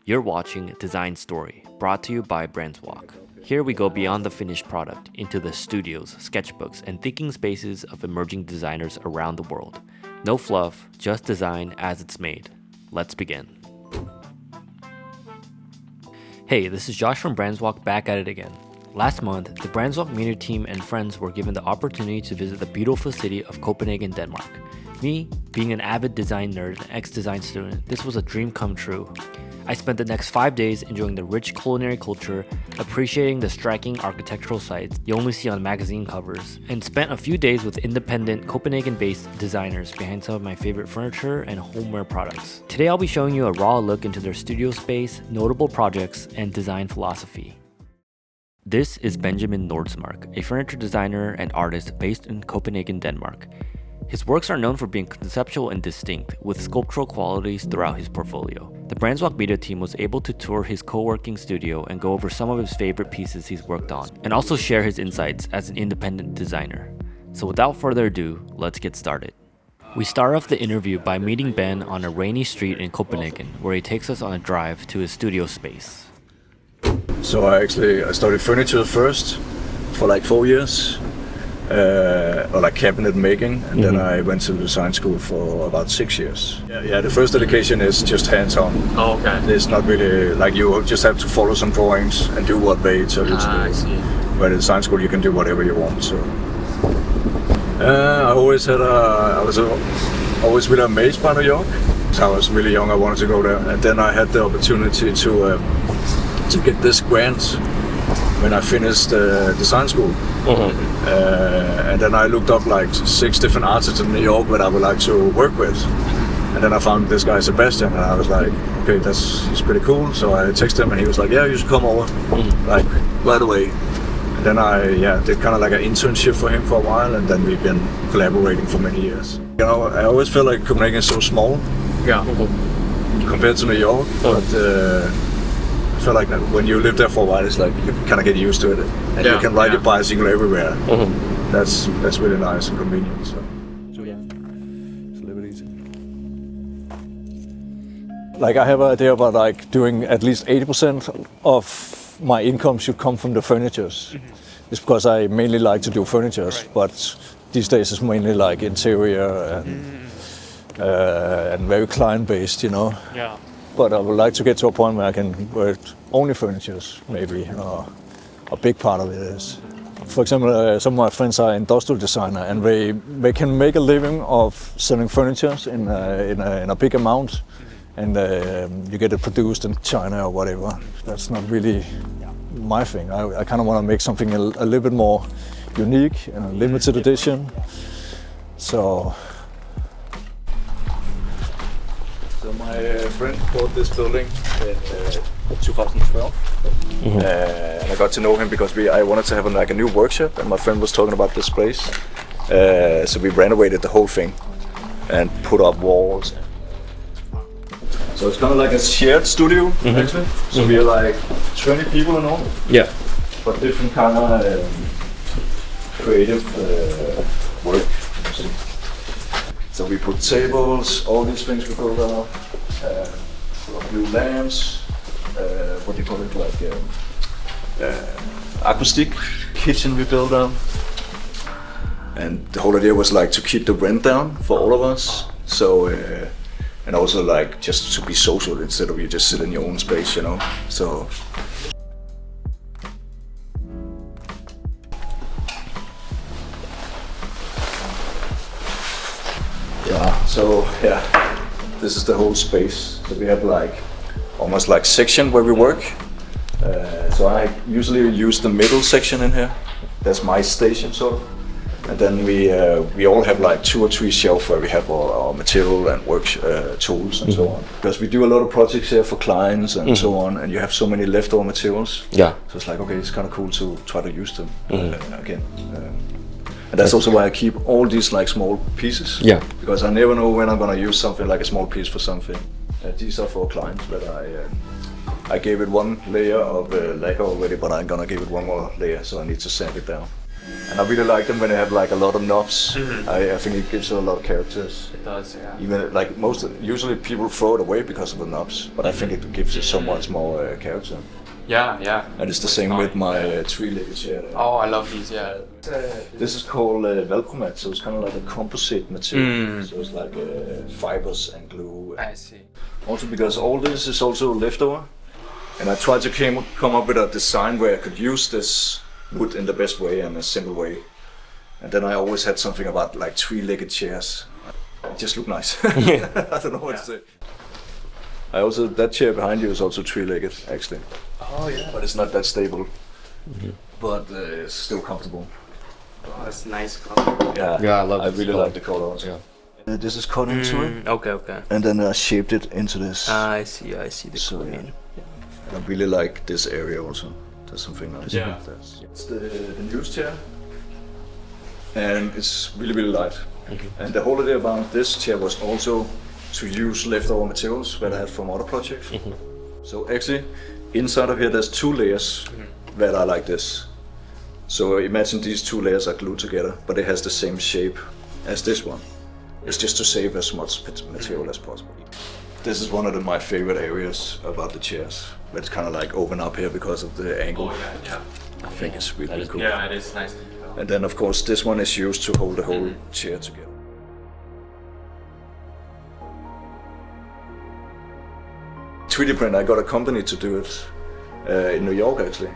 You're watching Design Story, brought to you by BrandsWalk. Here we go beyond the finished product into the studios, sketchbooks, and thinking spaces of emerging designers around the world. No fluff, just design as it's made. Let's begin. Hey, this is Josh from BrandsWalk back at it again. Last month, the BrandsWalk media team and friends were given the opportunity to visit the beautiful city of Copenhagen, Denmark. Me, being an avid design nerd and ex-design student, this was a dream come true. I spent the next 5 days enjoying the rich culinary culture, appreciating the striking architectural sites you only see on magazine covers, and spent a few days with independent Copenhagen-based designers behind some of my favorite furniture and homeware products. Today I'll be showing you a raw look into their studio space, notable projects, and design philosophy. This is Benjamin Nordsmark, a furniture designer and artist based in Copenhagen, Denmark. His works are known for being conceptual and distinct, with sculptural qualities throughout his portfolio. The BrandsWalk media team was able to tour his co-working studio and go over some of his favorite pieces he's worked on, and also share his insights as an independent designer. So without further ado, let's get started. We start off the interview by meeting Ben on a rainy street in Copenhagen, where he takes us on a drive to his studio space. So I studied furniture first for like 4 years. Or like cabinet making, and then I went to design school for about 6 years. Yeah, the first education is just hands-on. Oh, okay. It's not really like you just have to follow some drawings and do what they tell you to do. I see. But at design school you can do whatever you want. So I always really amazed by New York. So I was really young, I wanted to go there, and then I had the opportunity to get this grant when I finished design school. And then I looked up like 6 different artists in New York that I would like to work with. And then I found this guy Sebastian, and I was like, okay, he's pretty cool. So I texted him, and he was like, yeah, you should come over, like right away. And then I did kind of like an internship for him for a while, and then we've been collaborating for many years. You know, I always feel like Copenhagen is so small, compared to New York, but I feel like when you live there for a while, it's like you kind of get used to it, and you can ride your bicycle everywhere. That's really nice and convenient. So yeah, it's a little bit easy. Like I have an idea about like doing at least 80% of my income should come from the furnitures. It's because I mainly like to do furnitures, but these days it's mainly like interior and very client-based, you know. Yeah. But I would like to get to a point where I can work only furnitures, maybe, or a big part of it is. For example, some of my friends are industrial designer, and they can make a living of selling furnitures in a big amount, and you get it produced in China or whatever. That's not really my thing. I kind of want to make something a little bit more unique and a limited edition. So my friend bought this building in 2012, and I got to know him because I wanted to have a new workshop, and my friend was talking about this place. So we renovated the whole thing and put up walls. So it's kind of like a shared studio, actually. So we are like 20 people in all. Yeah. But different kind of creative work. So we put tables, all these things we put up, new lamps, what do you call it, like acoustic kitchen we built up. And the whole idea was like to keep the rent down for all of us. So, and also like just to be social instead of you just sit in your own space, you know. So. This is the whole space. So we have like almost like section where we work. So I usually use the middle section in here. That's my station, sort of. And then we all have like 2 or 3 shelves where we have our material and work tools and so on. Because we do a lot of projects here for clients and so on, and you have so many leftover materials. Yeah. So it's like, okay, it's kind of cool to try to use them again. And that's also why I keep all these like small pieces. Yeah. Because I never know when I'm gonna use something like a small piece for something. These are for clients, but I gave it 1 layer of lacquer already, but I'm gonna give it 1 more layer, so I need to sand it down. And I really like them when they have like a lot of knobs. I think it gives it a lot of characters. It does, yeah. Even like usually people throw it away because of the knobs, but I think it gives it so much more character. Yeah. And it's the same with my 3-legged chair there. Oh, I love these, yeah. This is called Velcromat, so it's kind of like a composite material. So it's like fibers and glue. I see. Also because all this is also leftover. And I tried to come up with a design where I could use this wood in the best way and a simple way. And then I always had something about like 3-legged chairs. It just look nice. I don't know what to say. That chair behind you is also 3-legged actually. Oh yeah. But it's not that stable. But it's still comfortable. Oh, that's nice color. Yeah, I really like the color also. Yeah. This is cut into it. Okay. And then I shaped it into this. I see the So, color. yeah. I really like this area also. There's something nice. Yeah. It's the news chair. And it's really light. And the whole idea about this chair was also to use leftover materials that I had from other projects. So actually, inside of here there's 2 layers that are like this. So imagine these 2 layers are glued together, but it has the same shape as this one. It's just to save as much material as possible. This is one of my favorite areas about the chairs. But it's kind of like open up here because of the angle. Oh yeah. I think it's really cool. Yeah, it is nice. And then of course this one is used to hold the whole chair together. 3D print, I got a company to do it in New York actually.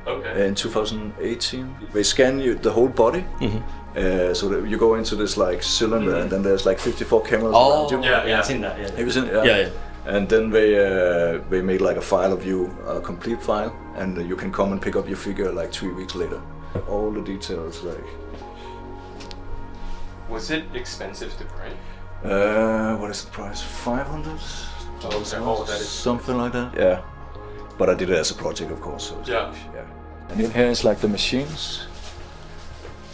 Okay. In 2018. They scan you the whole body. So that you go into this like cylinder and then there's like 54 cameras around you. Yeah. I've seen that. Yeah. Have you seen it? Yeah. And then they make like a file of you, a complete file, and you can come and pick up your figure like 3 weeks later. All the details like. Was it expensive to print? What is the price? 500? Oh, that is something like that. Yeah. But I did it as a project, of course. So Yeah. And in here is like the machines.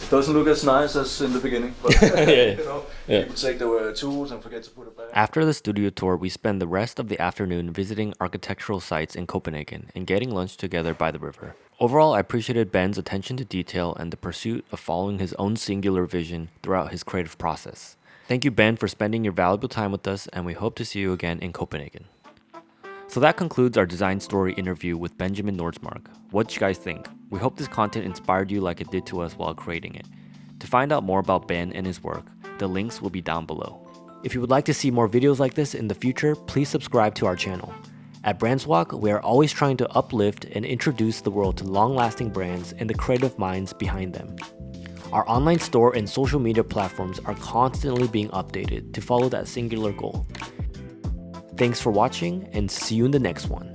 It doesn't look as nice as in the beginning, but people take the tools and forget to put it back. After the studio tour, we spend the rest of the afternoon visiting architectural sites in Copenhagen and getting lunch together by the river. Overall, I appreciated Ben's attention to detail and the pursuit of following his own singular vision throughout his creative process. Thank you, Ben, for spending your valuable time with us, and we hope to see you again in Copenhagen. So that concludes our design story interview with Benjamin Nordsmark. What you guys think? We hope this content inspired you like it did to us while creating it. To find out more about Ben and his work, the links will be down below. If you would like to see more videos like this in the future, please subscribe to our channel. At BrandsWalk, we are always trying to uplift and introduce the world to long-lasting brands and the creative minds behind them. Our online store and social media platforms are constantly being updated to follow that singular goal. Thanks for watching, and see you in the next one.